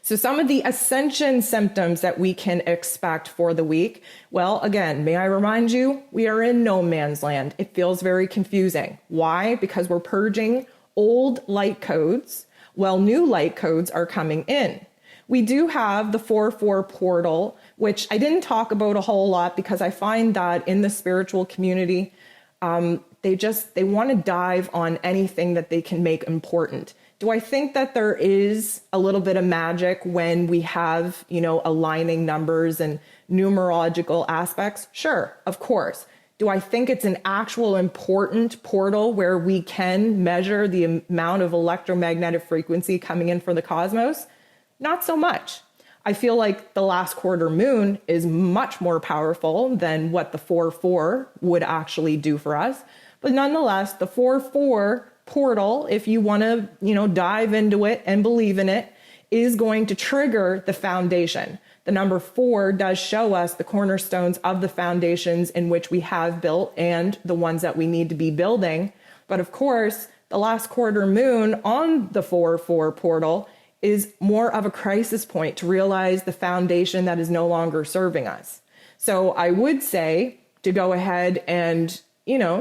So some of the ascension symptoms that we can expect for the week, well, again, may I remind you, we are in no man's land. It feels very confusing. Why? Because we're purging old light codes while new light codes are coming in. We do have the 4/4 portal, which I didn't talk about a whole lot because I find that in the spiritual community, they want to dive on anything that they can make important. Do I think that there is a little bit of magic when we have, aligning numbers and numerological aspects? Sure, of course. Do I think it's an actual important portal where we can measure the amount of electromagnetic frequency coming in from the cosmos? Not so much. I feel like the last quarter moon is much more powerful than what the 4/4 would actually do for us. But nonetheless, the 4/4 portal, if you want to, dive into it and believe in it, is going to trigger the foundation. The number 4 does show us the cornerstones of the foundations in which we have built and the ones that we need to be building. But of course, the last quarter moon on the 4/4 portal is more of a crisis point to realize the foundation that is no longer serving us. So I would say to go ahead and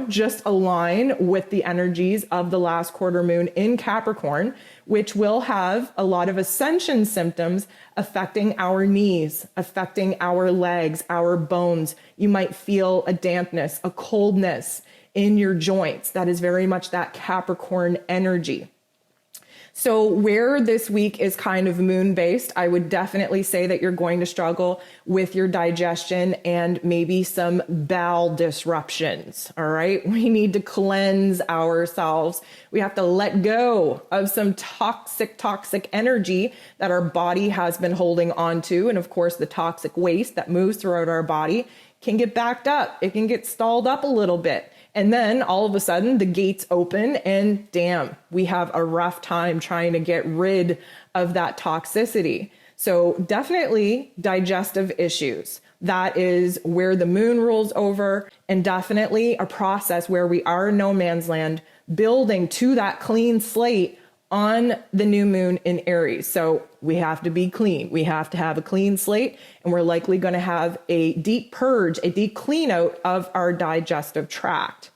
just align with the energies of the last quarter moon in Capricorn, which will have a lot of ascension symptoms affecting our knees, affecting our legs, our bones. You might feel a dampness, a coldness in your joints. That is very much that Capricorn energy. So where this week is kind of moon-based, I would definitely say that you're going to struggle with your digestion and maybe some bowel disruptions, all right? We need to cleanse ourselves. We have to let go of some toxic energy that our body has been holding on to. And of course, the toxic waste that moves throughout our body can get backed up. It can get stalled up a little bit. And then all of a sudden the gates open and damn, we have a rough time trying to get rid of that toxicity. So definitely digestive issues. That is where the moon rules over, and definitely a process where we are in no man's land, building to that clean slate on the new moon in Aries. So we have to be clean. We have to have a clean slate, and we're likely going to have a deep purge, a deep clean out of our digestive tract.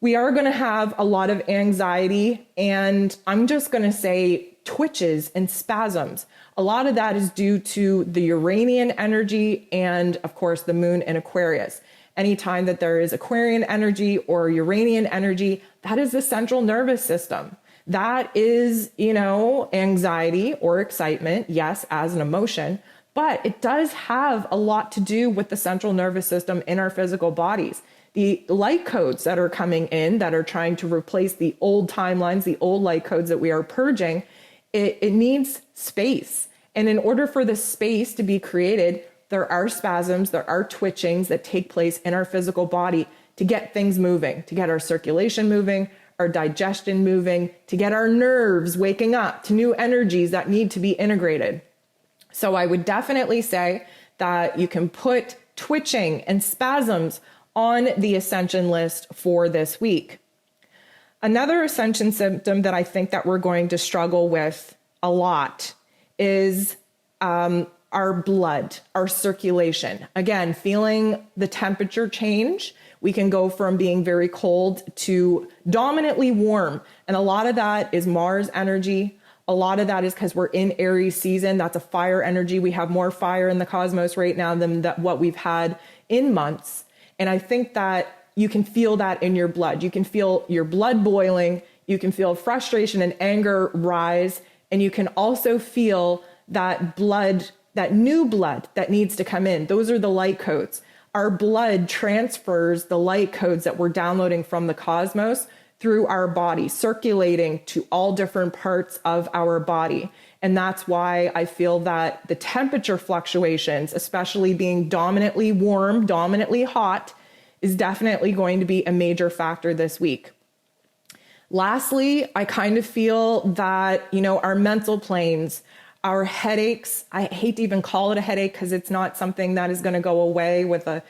We are going to have a lot of anxiety, and I'm just going to say twitches and spasms. A lot of that is due to the Uranian energy and, of course, the moon in Aquarius. Anytime that there is Aquarian energy or Uranian energy, that is the central nervous system. That is, anxiety or excitement, yes, as an emotion, but it does have a lot to do with the central nervous system in our physical bodies. The light codes that are coming in that are trying to replace the old timelines, the old light codes that we are purging, it needs space. And in order for the space to be created, there are spasms, there are twitchings that take place in our physical body to get things moving, to get our circulation moving, our digestion moving, to get our nerves waking up to new energies that need to be integrated. So I would definitely say that you can put twitching and spasms on the Ascension list for this week. Another Ascension symptom that I think that we're going to struggle with a lot is our blood, our circulation. Again, feeling the temperature change. We can go from being very cold to dominantly warm. And a lot of that is Mars energy. A lot of that is because we're in Aries season. That's a fire energy. We have more fire in the cosmos right now than what we've had in months. And I think that you can feel that in your blood. You can feel your blood boiling. You can feel frustration and anger rise. And you can also feel that blood, that new blood that needs to come in. Those are the light codes. Our blood transfers the light codes that we're downloading from the cosmos through our body, circulating to all different parts of our body. And that's why I feel that the temperature fluctuations, especially being dominantly warm, dominantly hot, is definitely going to be a major factor this week. Lastly, I kind of feel that, our mental planes, our headaches, I hate to even call it a headache because it's not something that is going to go away with an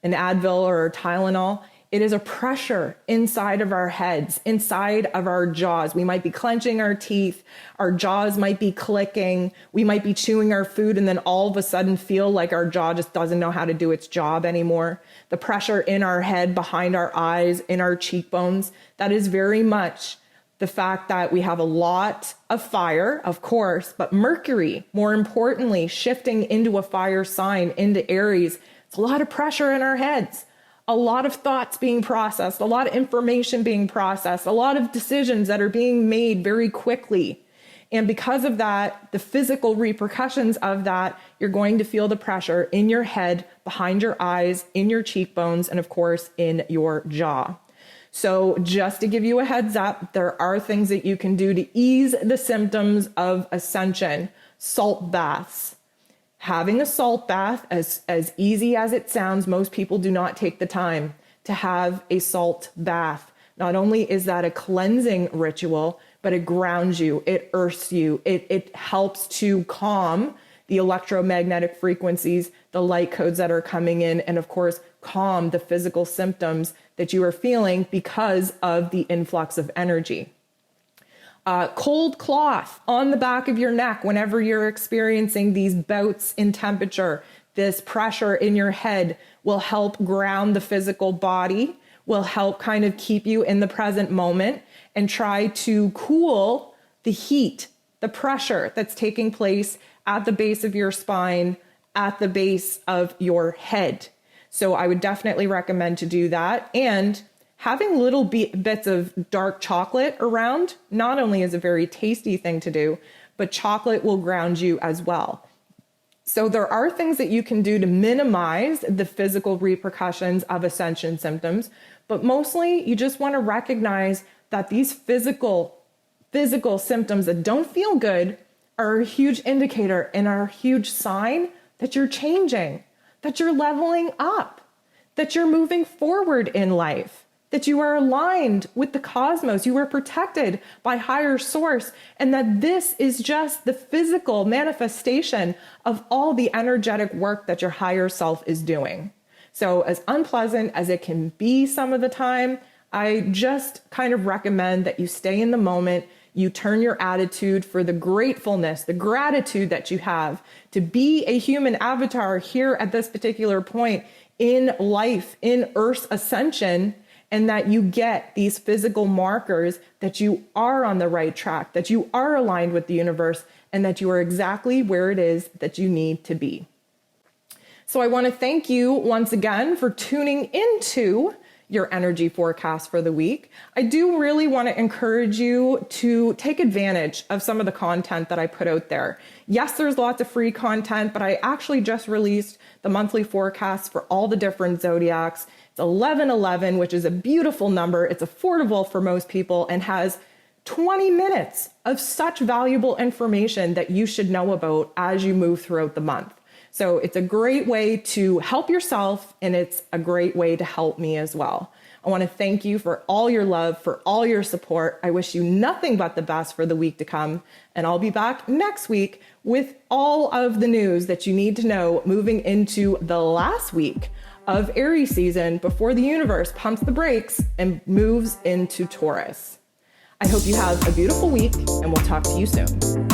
Advil or a Tylenol. It is a pressure inside of our heads, inside of our jaws. We might be clenching our teeth. Our jaws might be clicking. We might be chewing our food and then all of a sudden feel like our jaw just doesn't know how to do its job anymore. The pressure in our head, behind our eyes, in our cheekbones, that is very much the fact that we have a lot of fire, of course, but Mercury, more importantly, shifting into a fire sign, into Aries. It's a lot of pressure in our heads. A lot of thoughts being processed, a lot of information being processed, a lot of decisions that are being made very quickly. And because of that, the physical repercussions of that, you're going to feel the pressure in your head, behind your eyes, in your cheekbones, and of course, in your jaw. So just to give you a heads up, there are things that you can do to ease the symptoms of Ascension. Salt baths. Having a salt bath, as easy as it sounds, most people do not take the time to have a salt bath. Not only is that a cleansing ritual, but it grounds you, it earths you, it helps to calm the electromagnetic frequencies, the light codes that are coming in, and of course, calm the physical symptoms that you are feeling because of the influx of energy. Cold cloth on the back of your neck whenever you're experiencing these bouts in temperature, this pressure in your head will help ground the physical body, will help kind of keep you in the present moment and try to cool the heat, the pressure that's taking place at the base of your spine, at the base of your head. So I would definitely recommend to do that. And having little bits of dark chocolate around not only is a very tasty thing to do, but chocolate will ground you as well. So there are things that you can do to minimize the physical repercussions of Ascension symptoms, but mostly you just want to recognize that these physical symptoms that don't feel good are a huge indicator and are a huge sign that you're changing, that you're leveling up, that you're moving forward in life, that you are aligned with the cosmos, you are protected by higher source, and that this is just the physical manifestation of all the energetic work that your higher self is doing. So as unpleasant as it can be some of the time, I just kind of recommend that you stay in the moment, you turn your attitude for the gratefulness, the gratitude that you have to be a human avatar here at this particular point in life, in Earth's ascension, and that you get these physical markers that you are on the right track, that you are aligned with the universe, and that you are exactly where it is that you need to be. So I want to thank you once again for tuning into your energy forecast for the week. I do really want to encourage you to take advantage of some of the content that I put out there. Yes, there's lots of free content, but I actually just released the monthly forecast for all the different zodiacs. It's 1111, which is a beautiful number. It's affordable for most people and has 20 minutes of such valuable information that you should know about as you move throughout the month. So it's a great way to help yourself, and it's a great way to help me as well. I want to thank you for all your love, for all your support. I wish you nothing but the best for the week to come, and I'll be back next week with all of the news that you need to know moving into the last week of Aries season before the universe pumps the brakes and moves into Taurus. I hope you have a beautiful week, and we'll talk to you soon.